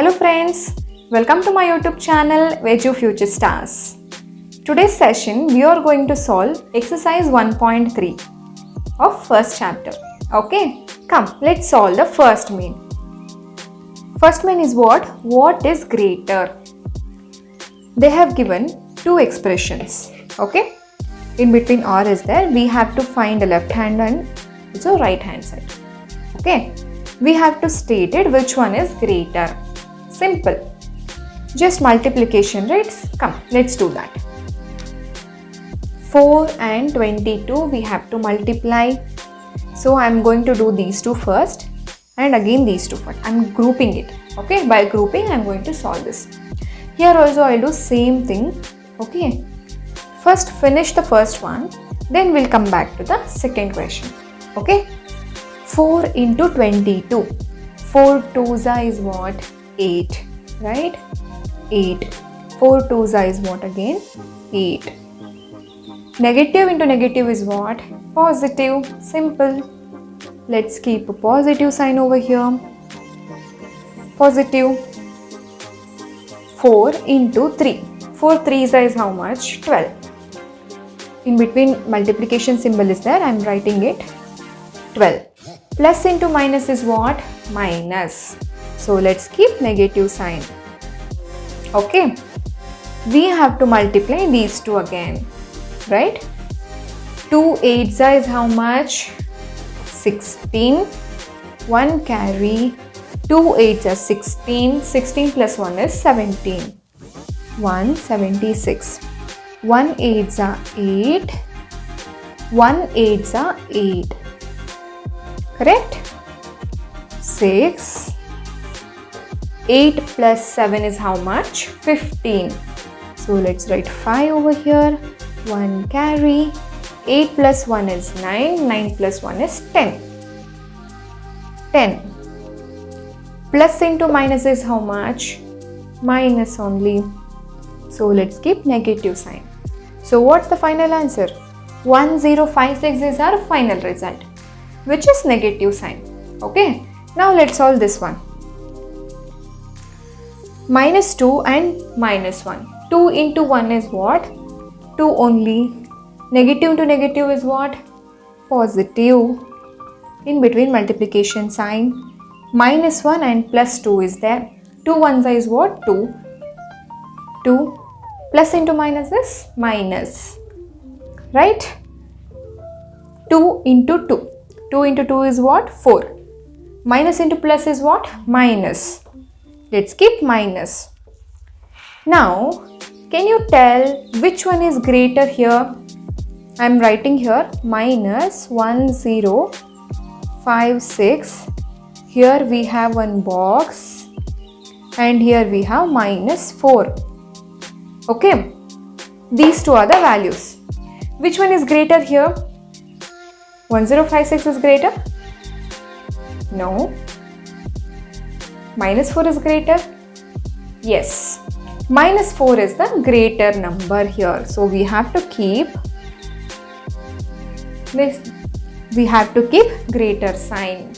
Hello friends, welcome to my YouTube channel edufuturestar. Today's session we are going to solve exercise 1.3 of first chapter. Okay, come let's solve the first main. First main is what? What is greater? They have given two expressions. Okay, in between or is there, we have to find the left hand and also right hand side. Okay, we have to state it which one is greater. Simple, just multiplication, right? Come let's do that. 4 and 22 we have to multiply. So I'm going to do these two first and again these two first. I'm grouping it. Okay, by grouping I'm going to solve this. Here also I'll do same thing. Okay, first finish the first one, then we'll come back to the second question. Okay, 4 into 22. 4 twos is what? 8, right? 8. 4 twos is what again? 8. Negative into negative is what? Positive. Simple. Let's keep a positive sign over here. Positive. 4 into 3. 4 threes is how much? 12. In between multiplication symbol is there. I am writing it 12. Plus into minus is what? Minus. So let's keep negative sign. Okay. We have to multiply these two again. Right? 2 eights is how much? 16. 1 carry. 2 eights are 16. 16 plus 1 is 17. 176. 1 eights are 8. 1 eights are 8. Correct? 6. 8 plus 7 is how much? 15. So let's write 5 over here. 1 carry. 8 plus 1 is 9. 9 plus 1 is 10. 10. Plus into minus is how much? Minus only. So let's keep negative sign. So what's the final answer? 1056 is our final result, which is negative sign. Okay. Now let's solve this one. Minus 2 and minus 1. 2 into 1 is what? 2 only. Negative into negative is what? Positive. In between multiplication sign. Minus 1 and plus 2 is there. 2 ones is what? 2. 2. Plus into minus is minus. Right? 2 into 2. 2 into 2 is what? 4. Minus into plus is what? Minus. Let's keep minus. Now, can you tell which one is greater here? I am writing here minus 1056. Here we have one box and here we have minus 4. Okay. These two are the values. Which one is greater here? 1056 is greater? No. Minus 4 is greater? Yes. Minus 4 is the greater number here. So we have to keep this. We have to keep greater sign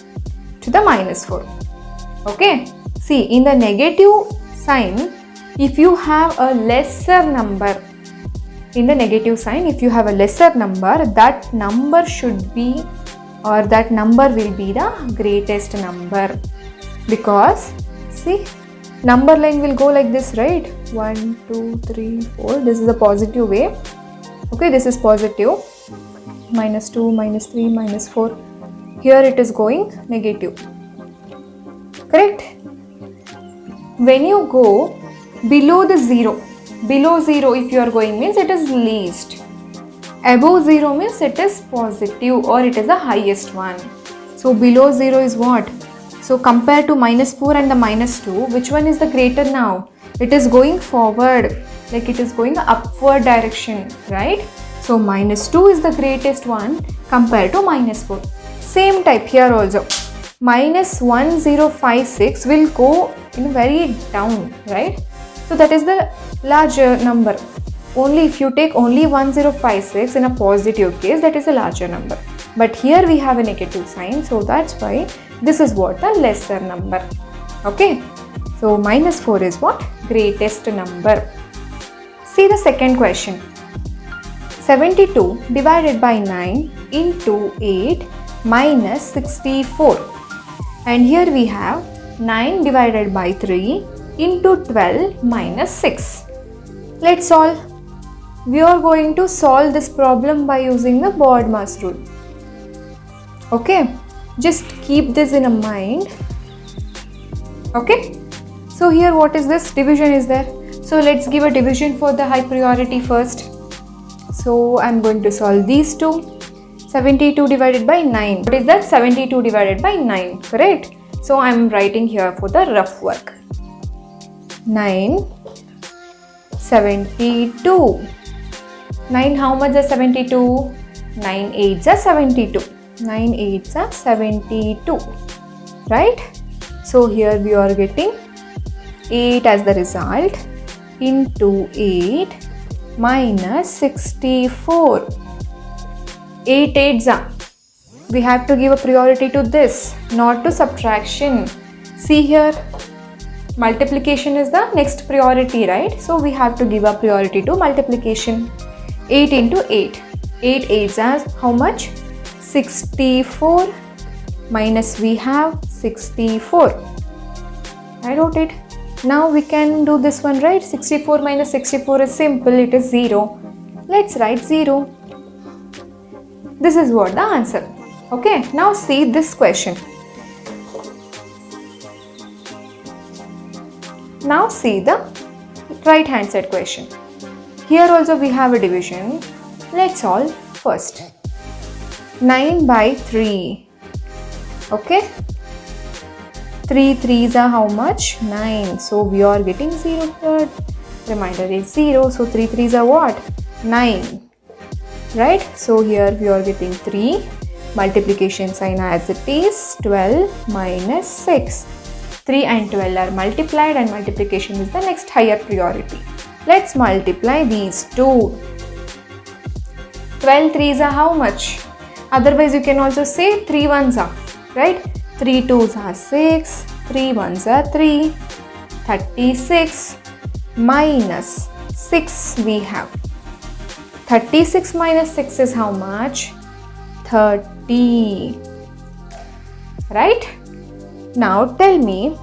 to the minus 4. Okay. See, in the negative sign, if you have a lesser number, in the negative sign, if you have a lesser number, that number should be, or that number will be the greatest number. Because, see, number line will go like this, right? 1, 2, 3, 4. This is a positive way. Okay, this is positive. Minus 2, minus 3, minus 4. Here it is going negative. Correct? When you go below the 0, below 0 if you are going means it is least. Above 0 means it is positive or it is the highest one. So below 0 is what? So compared to minus 4 and the minus 2, which one is the greater now? It is going forward, like it is going upward direction, right? So minus 2 is the greatest one compared to minus 4. Same type here also. Minus 1056 will go in very down, right? So that is the larger number. Only if you take only 1056 in a positive case, that is a larger number. But here we have a negative sign, so that's why this is what the lesser number. Okay. So minus 4 is what? Greatest number. See the second question. 72 divided by 9 into 8 minus 64. And here we have 9 divided by 3 into 12 minus 6. Let's solve. We are going to solve this problem by using the BODMAS rule. Okay, just keep this in mind. Okay, so here what is this? Division is there. So let's give a division for the high priority first. So I'm going to solve these two. 72 divided by 9. What is that? 72 divided by 9, correct? So I'm writing here for the rough work. 9, 72. 9, how much is 72? 9 8s are 72. 9 8s are 72. Right? So here we are getting 8 as the result into 8 minus 64. 8 8s are. We have to give a priority to this, not to subtraction. See here, multiplication is the next priority, right? So we have to give a priority to multiplication. 8 into 8. 8 8s are how much? 64 minus we have 64. I wrote it. Now we can do this one, right? 64 minus 64 is simple, it is 0. Let's write 0. This is what the answer. Okay, now see this question. Now see the right hand side question. Here also we have a division. Let's solve first. 9 by 3. Okay. 3 3s are how much? 9. So we are getting 0 here. Remainder is 0. So 3 3s are what? 9. Right? So here we are getting 3. Multiplication sign as it is. 12 minus 6. 3 and 12 are multiplied and multiplication is the next higher priority. Let's multiply these two. 12 3s are how much? Otherwise you can also say 3 1s are. Right? 3 2s are 6. 3 1s are 3. 36 minus 6 we have. 36 minus 6 is how much? 30. Right? Now tell me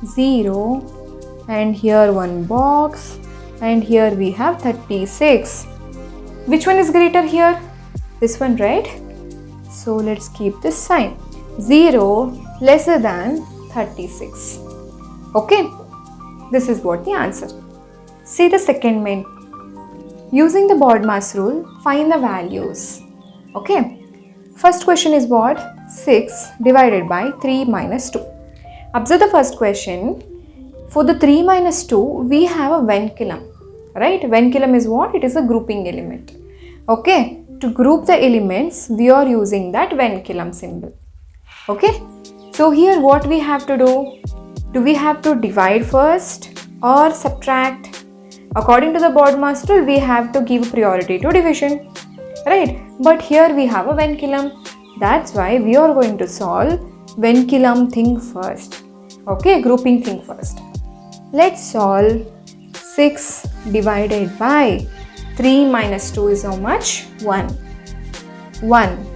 0 and here one box and here we have 36. Which one is greater here? This one, right? So let's keep this sign. 0 lesser than 36. Okay? This is what the answer. See the second main. Using the BODMAS rule, find the values. Okay. First question is what? 6 divided by 3 minus 2. Observe the first question. For the 3 minus 2, we have a vinculum. Right? Vinculum is what? It is a grouping element. Okay. To group the elements, we are using that vinculum symbol. Okay. So here what we have to do? Do we have to divide first or subtract? According to the BODMAS rule, we have to give priority to division, right? But here we have a vinculum. That's why we are going to solve vinculum thing first. Okay, grouping thing first. Let's solve 6 divided by 3 minus 2 is how much? 1. 1.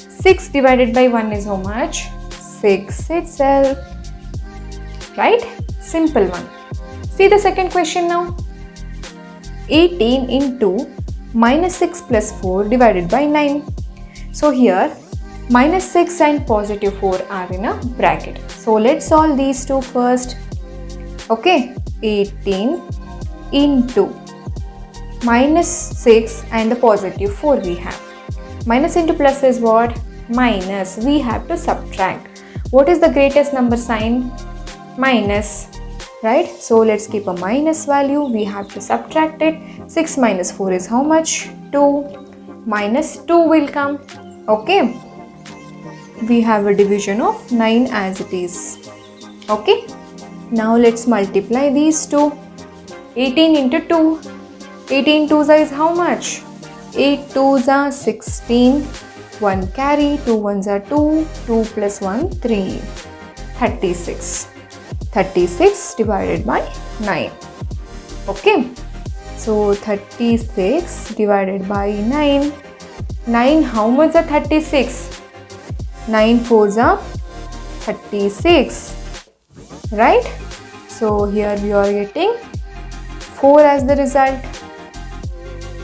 6 divided by 1 is how much? 6 itself. Right? Simple one. See the second question now. 18 into minus 6 plus 4 divided by 9. So here minus 6 and positive 4 are in a bracket. So let's solve these two first. Okay, 18 into minus 6 and the positive 4 we have. Minus into plus is what? Minus. We have to subtract. What is the greatest number sign? Minus. Right? So let's keep a minus value. We have to subtract it. 6 minus 4 is how much? 2. Minus 2 will come. Okay. We have a division of 9 as it is. Okay. Now let's multiply these two. 18 into 2. 18 2s is how much? 8 2s are 16. 1 carry. 2 1s are 2. 2 plus 1 3. 36. 36 divided by 9. Okay. So 36 divided by 9. 9, how much are 36? 9 4s are 36. Right? So here we are getting 4 as the result.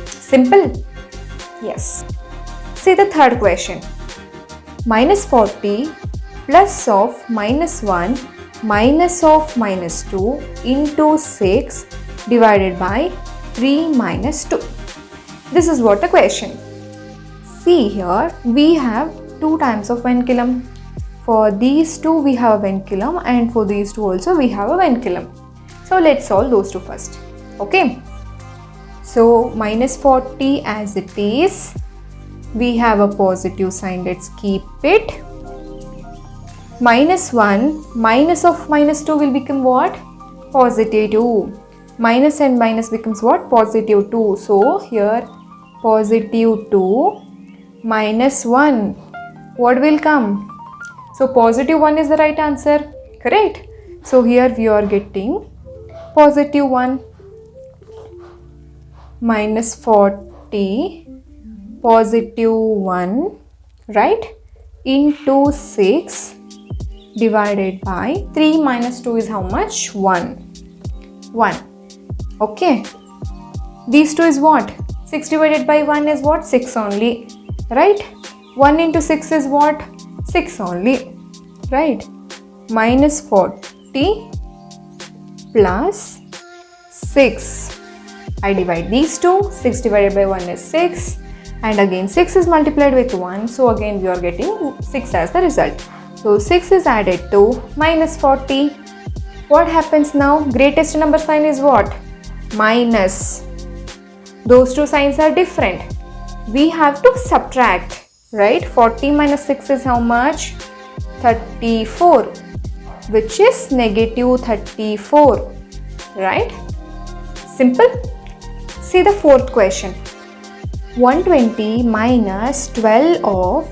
Simple? Yes. See the third question. Minus 40 plus of minus 1 minus of minus 2 into 6 divided by 3 minus 2. This is what the question. See here, we have two times of vinculum. For these two we have a vinculum, and for these two also we have a vinculum. So let's solve those two first. Okay. So minus 40 as it is. We have a positive sign. Let's keep it. Minus 1 minus of minus 2 will become what? Positive 2. Minus and minus becomes what? Positive 2. So here positive 2 minus 1. What will come? So positive 1 is the right answer. Correct? So here we are getting positive 1 minus 40 positive 1, right, into 6 divided by 3 minus 2 is how much? 1. 1. Okay. These two is what? 6 divided by 1 is what? 6 only. Right? 1 into 6 is what? 6 only. Right? Minus 40 plus 6. I divide these two. 6 divided by 1 is 6. And again 6 is multiplied with 1. So again we are getting 6 as the result. So 6 is added to minus 40. What happens now? Greatest number sign is what? Minus. Those two signs are different. We have to subtract, right? 40 minus 6 is how much? 34, which is negative 34, right? Simple. See the fourth question. 120 minus 12 of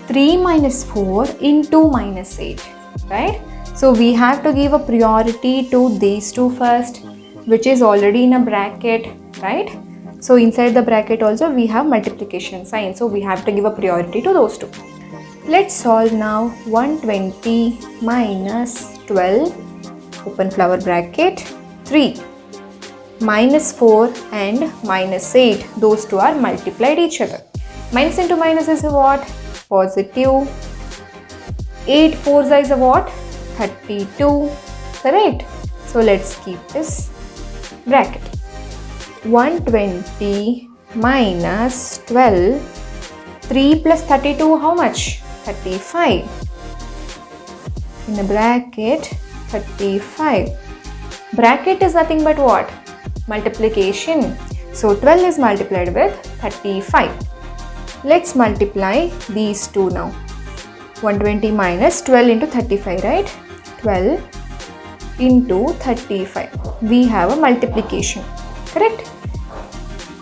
3 minus 4 into minus 8, right? So we have to give a priority to these two first, which is already in a bracket, right? So inside the bracket also we have multiplication sign. So we have to give a priority to those two. Let's solve now. 120 minus 12, open flower bracket, 3. Minus 4 and minus 8. Those two are multiplied each other. Minus into minus is what? Positive. 8 4s is a what? 32. Correct? So let's keep this bracket. 120 minus 12. 3 plus 32 how much? 35. In the bracket 35. Bracket is nothing but what? Multiplication. So 12 is multiplied with 35. Let's multiply these two now. 120 minus 12 into 35, right? 12 into 35. We have a multiplication. Correct?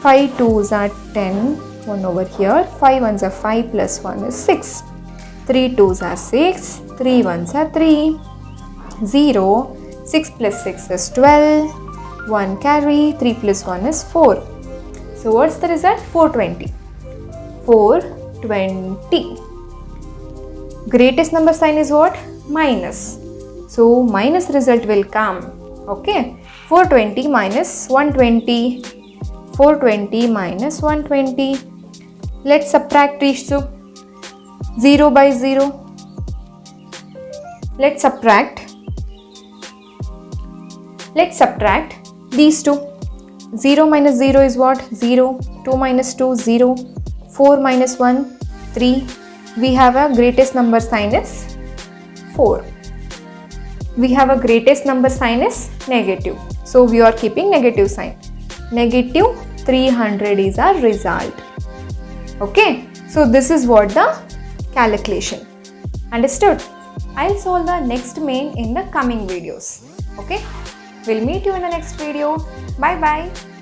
5 2s are 10. 1 over here. 5 1s are 5 plus 1 is 6. 3 2s are 6. 3 1s are 3. 0. 6 plus 6 is 12. 1 carry, 3 plus 1 is 4. So what's the result? 420. 420. Greatest number sign is what? Minus. So minus result will come. Okay. 420 minus 120. 420 minus 120. Let's subtract these two. 0 by 0. Let's subtract these two. 0 minus 0 is what? 0. 2 minus 2, 0. 4 minus 1, 3. We have a greatest number sign is 4. We have a greatest number sign is negative. So we are keeping negative sign. Negative 300 is our result. Okay. So this is what the calculation. Understood? I'll solve the next main in the coming videos. Okay. We'll meet you in the next video. Bye bye.